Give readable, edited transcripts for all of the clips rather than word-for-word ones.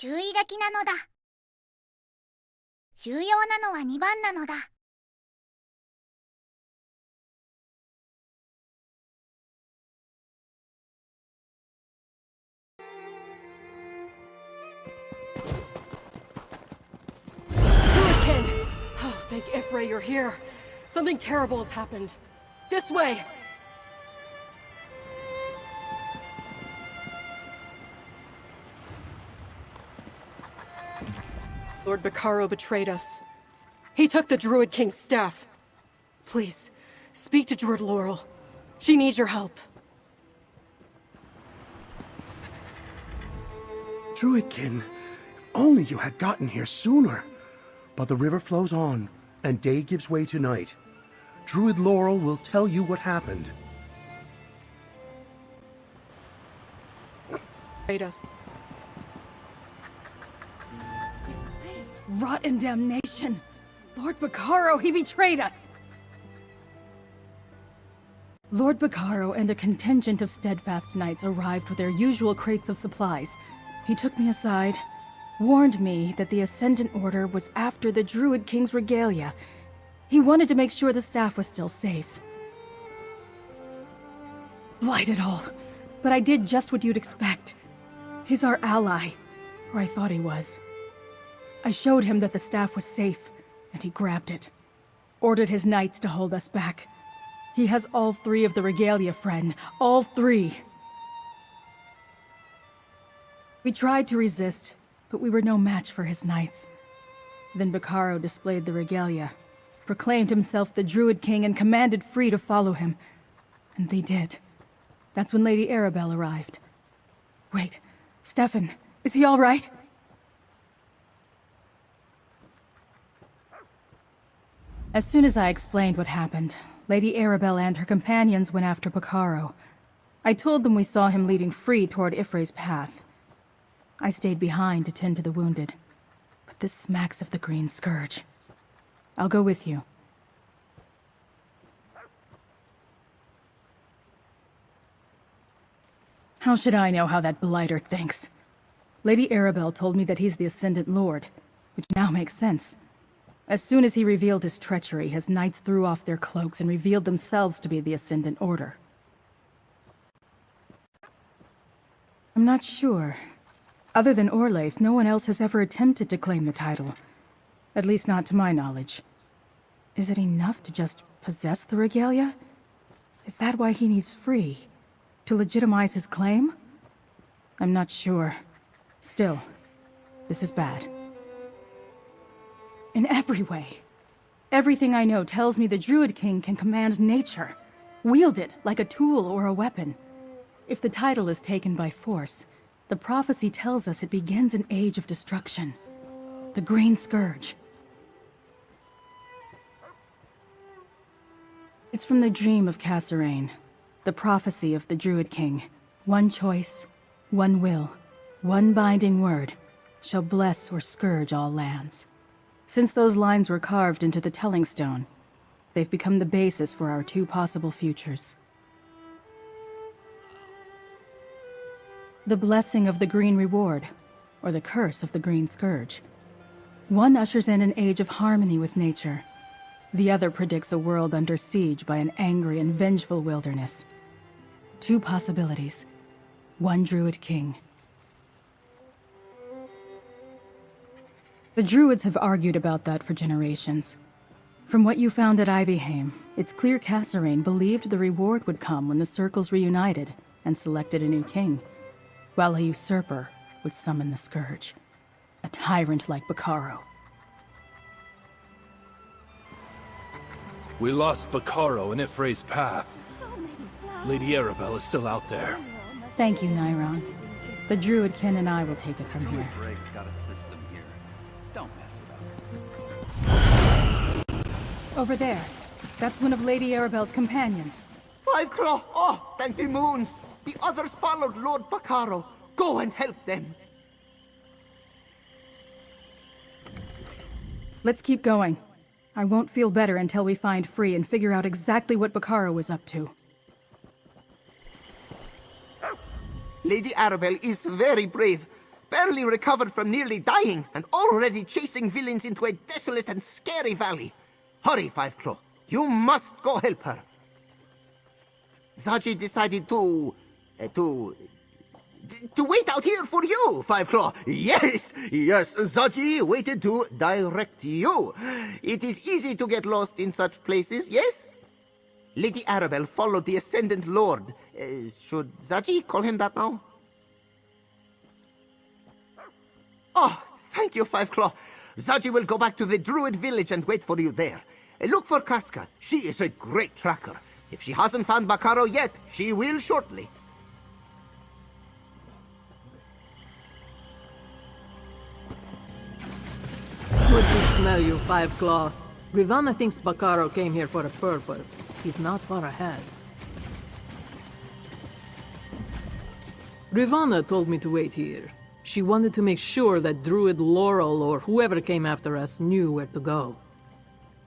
注意書きなのだ。重要なのは2番なのだ。Oh, thank Ifra you're here. Something terrible has happened. This way! Lord Bacaro betrayed us. He took the Druid King's staff. Please, speak to Druid Laurel. She needs your help. Druidkin, only you had gotten here sooner. But the river flows on, and day gives way to night. Druid Laurel will tell you what happened. Betrayed us. Rot in damnation! Lord Bacaro, he betrayed us! Lord Bacaro and a contingent of steadfast knights arrived with their usual crates of supplies. He took me aside, warned me that the Ascendant Order was after the Druid King's regalia. He wanted to make sure the staff was still safe. Blight it all. But I did just what you'd expect. He's our ally, or I thought he was. I showed him that the staff was safe, and he grabbed it. Ordered his knights to hold us back. He has all 3 of the regalia, friend. All 3. We tried to resist, but we were no match for his knights. Then Bacaro displayed the regalia, proclaimed himself the Druid King, and commanded Free to follow him. And they did. That's when Lady Arabelle arrived. Wait, Stefan, is he all right? As soon as I explained what happened, Lady Arabelle and her companions went after Bacaro. I told them we saw him leading Free toward Ifre's path. I stayed behind to tend to the wounded. But this smacks of the Green Scourge. I'll go with you. How should I know how that blighter thinks? Lady Arabelle told me that he's the Ascendant Lord, which now makes sense. As soon as he revealed his treachery, his knights threw off their cloaks and revealed themselves to be the Ascendant Order. I'm not sure. Other than Orlaith, no one else has ever attempted to claim the title. At least not to my knowledge. Is it enough to just possess the regalia? Is that why he needs Free? To legitimize his claim? I'm not sure. Still, this is bad. In every way. Everything I know tells me the Druid King can command nature. Wield it like a tool or a weapon. If the title is taken by force, the prophecy tells us it begins an age of destruction. The Green Scourge. It's from the dream of Cassarain, the prophecy of the Druid King. One choice, one will, one binding word, shall bless or scourge all lands. Since those lines were carved into the Telling Stone, they've become the basis for our 2 possible futures. The blessing of the Green Reward, or the curse of the Green Scourge. One ushers in an age of harmony with nature. The other predicts a world under siege by an angry and vengeful wilderness. 2 possibilities. One Druid King. The Druids have argued about that for generations. From what you found at Ivyheim, it's clear Cassarain believed the reward would come when the Circles reunited and selected a new king, while a usurper would summon the Scourge. A tyrant like Bacaro. We lost Bacaro in Ifre's path. Lady Arabelle is still out there. Thank you, Nairon. The Druidkin and I will take it from here. Greg's got a system here. Don't mess it up. Over there. That's one of Lady Arabelle's companions. 5 Claw! Oh, thank the moons! The others followed Lord Bacaro. Go and help them. Let's keep going. I won't feel better until we find Free and figure out exactly what Bacaro was up to. Lady Arabelle is very brave, Barely recovered from nearly dying, and already chasing villains into a desolate and scary valley. Hurry, Five Claw. You must go help her. Zaji decided to wait out here for you, Five Claw. Yes, Zaji waited to direct you. It is easy to get lost in such places, yes? Lady Arabelle followed the Ascendant Lord. Should Zaji call him that now? Oh, thank you, Five Claw. Zaji will go back to the Druid village and wait for you there. Look for Casca. She is a great tracker. If she hasn't found Bacaro yet, she will shortly. Good to smell you, Five Claw. Rivanna thinks Bacaro came here for a purpose. He's not far ahead. Rivanna told me to wait here. She wanted to make sure that Druid Laurel or whoever came after us knew where to go.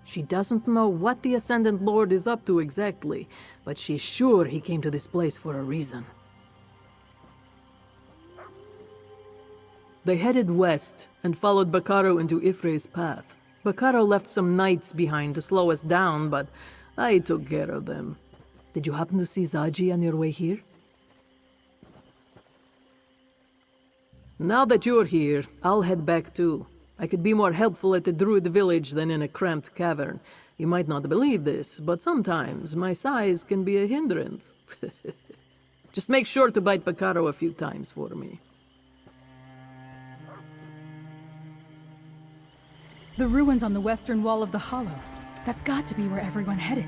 She doesn't know what the Ascendant Lord is up to exactly, but she's sure he came to this place for a reason. They headed west and followed Bacaro into Ifre's path. Bacaro left some knights behind to slow us down, but I took care of them. Did you happen to see Zaji on your way here? Now that you're here, I'll head back too. I could be more helpful at the Druid village than in a cramped cavern. You might not believe this, but sometimes my size can be a hindrance. Just make sure to bite Bacaro a few times for me. The ruins on the western wall of the Hollow. That's got to be where everyone headed.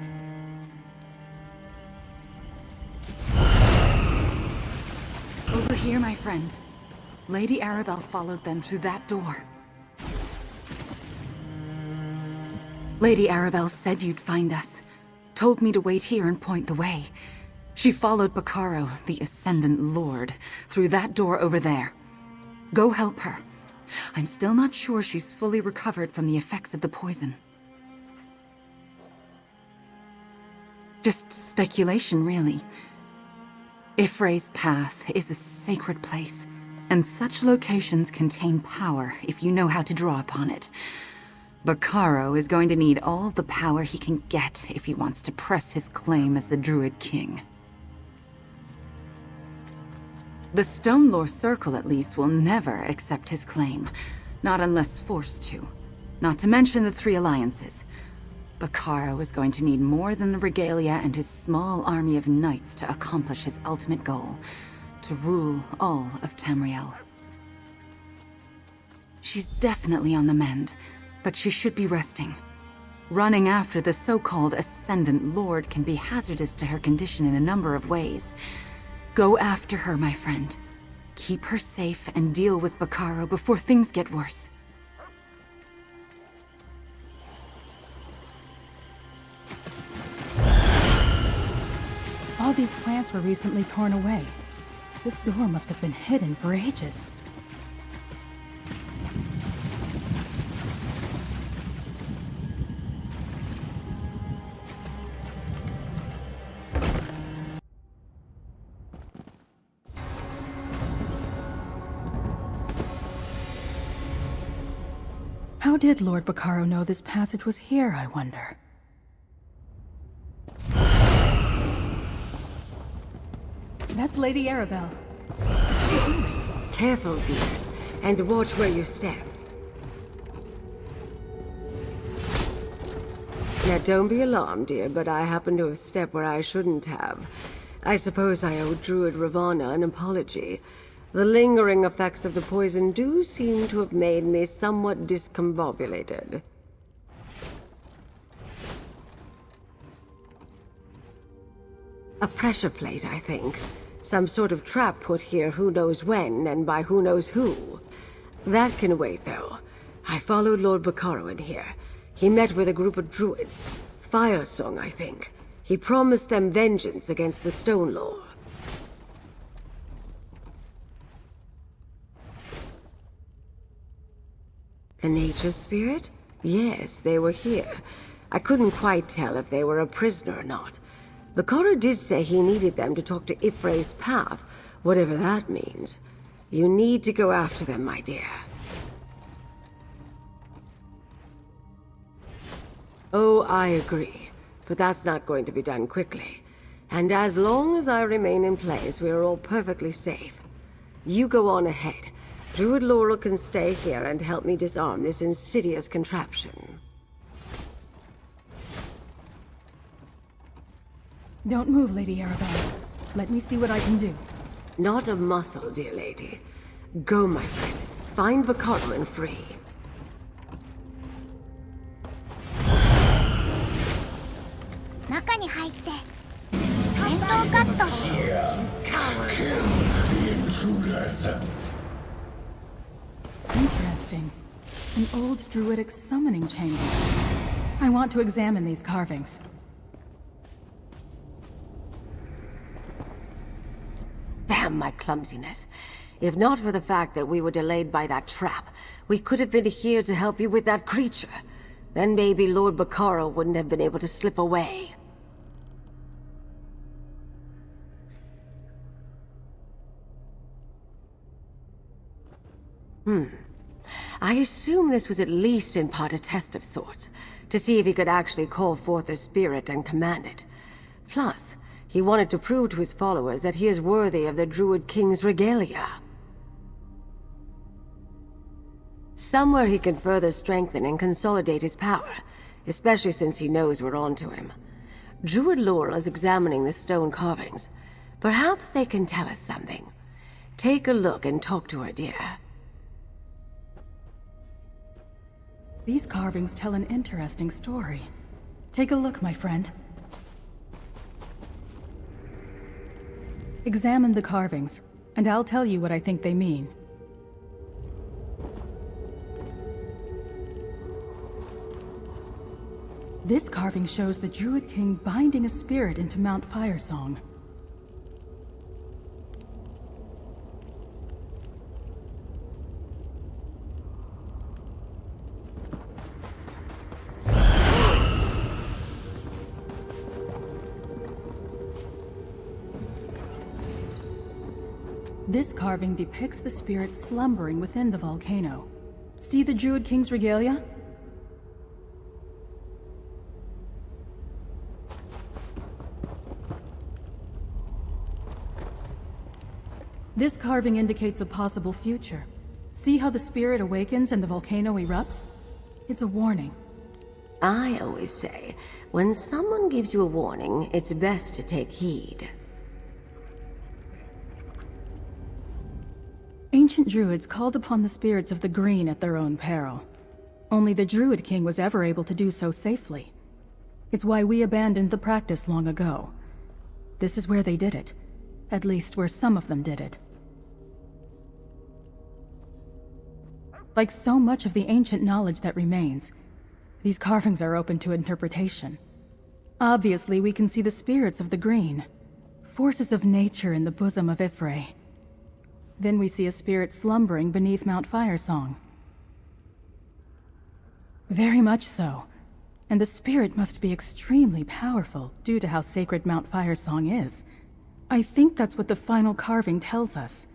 Over here, my friend. Lady Arabelle followed them through that door. Lady Arabelle said you'd find us. Told me to wait here and point the way. She followed Bacaro, the Ascendant Lord, through that door over there. Go help her. I'm still not sure she's fully recovered from the effects of the poison. Just speculation, really. Ifre's path is a sacred place, and such locations contain power if you know how to draw upon it. Bacaro is going to need all the power he can get if he wants to press his claim as the Druid King. The Stone Lore Circle, at least, will never accept his claim. Not unless forced to. Not to mention the Three Alliances. Bacaro is going to need more than the regalia and his small army of knights to accomplish his ultimate goal. To rule all of Tamriel. She's definitely on the mend, but she should be resting. Running after the so-called Ascendant Lord can be hazardous to her condition in a number of ways. Go after her, my friend. Keep her safe and deal with Bacaro before things get worse. All these plants were recently torn away. This door must have been hidden for ages. How did Lord Bacaro know this passage was here, I wonder? That's Lady Arabelle. What's she doing? Careful, dears, and watch where you step. Now, don't be alarmed, dear, but I happen to have stepped where I shouldn't have. I suppose I owe Druid Rivanna an apology. The lingering effects of the poison do seem to have made me somewhat discombobulated. A pressure plate, I think. Some sort of trap put here who knows when, and by who knows who. That can wait, though. I followed Lord Bacaro in here. He met with a group of druids. Firesong, I think. He promised them vengeance against the Stone Lore. The nature spirit? Yes, they were here. I couldn't quite tell if they were a prisoner or not. Bacaro did say he needed them to talk to Ifre's path, whatever that means. You need to go after them, my dear. Oh, I agree. But that's not going to be done quickly. And as long as I remain in place, we are all perfectly safe. You go on ahead. Druid Laurel can stay here and help me disarm this insidious contraption. Don't move, Lady Arabelle. Let me see what I can do. Not a muscle, dear lady. Go, my friend. Find Vaccaro and free. 中に入って戦闘カット。 Interesting. An old druidic summoning chamber. I want to examine these carvings. Damn my clumsiness. If not for the fact that we were delayed by that trap, we could have been here to help you with that creature. Then maybe Lord Vaccaro wouldn't have been able to slip away. I assume this was at least in part a test of sorts, to see if he could actually call forth a spirit and command it. Plus, he wanted to prove to his followers that he is worthy of the Druid King's regalia. Somewhere he can further strengthen and consolidate his power, especially since he knows we're onto him. Druid Laurel is examining the stone carvings. Perhaps they can tell us something. Take a look and talk to her, dear. These carvings tell an interesting story. Take a look, my friend. Examine the carvings, and I'll tell you what I think they mean. This carving shows the Druid King binding a spirit into Mount Firesong. This carving depicts the spirit slumbering within the volcano. See the Druid King's regalia? This carving indicates a possible future. See how the spirit awakens and the volcano erupts? It's a warning. I always say, when someone gives you a warning, it's best to take heed. Ancient druids called upon the spirits of the green at their own peril. Only the Druid King was ever able to do so safely. It's why we abandoned the practice long ago. This is where they did it. At least where some of them did it. Like so much of the ancient knowledge that remains, these carvings are open to interpretation. Obviously, we can see the spirits of the green, forces of nature in the bosom of Ifray. Then we see a spirit slumbering beneath Mount Firesong. Very much so. And the spirit must be extremely powerful due to how sacred Mount Firesong is. I think that's what the final carving tells us.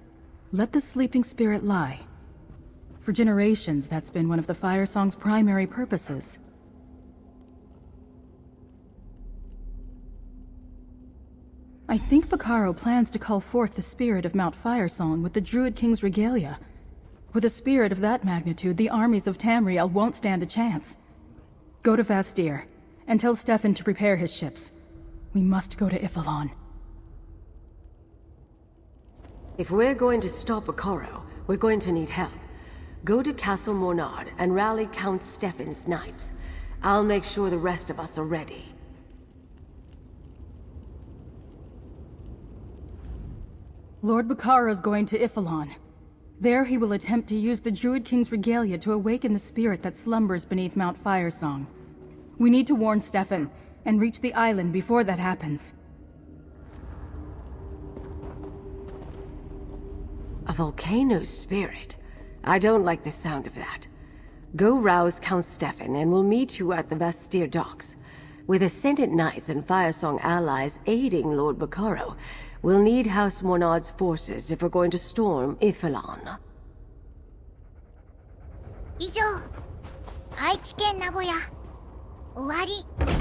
Let the sleeping spirit lie. For generations, that's been one of the Firesong's primary purposes. I think Vaccaro plans to call forth the spirit of Mount Firesong with the Druid King's regalia. With a spirit of that magnitude, the armies of Tamriel won't stand a chance. Go to Vastir, and tell Stefan to prepare his ships. We must go to Ifalon. If we're going to stop Vaccaro, we're going to need help. Go to Castle Mornard and rally Count Stefan's knights. I'll make sure the rest of us are ready. Lord Vaccaro's going to Ifalon. There he will attempt to use the Druid King's regalia to awaken the spirit that slumbers beneath Mount Firesong. We need to warn Stefan, and reach the island before that happens. A volcano spirit? I don't like the sound of that. Go rouse Count Stefan, and we'll meet you at the Vastir docks. With Ascendant Knights and Firesong allies aiding Lord Vaccaro, We'll need House Monard's forces if we're going to storm Ifilon. 以上、愛知県名古屋終わり。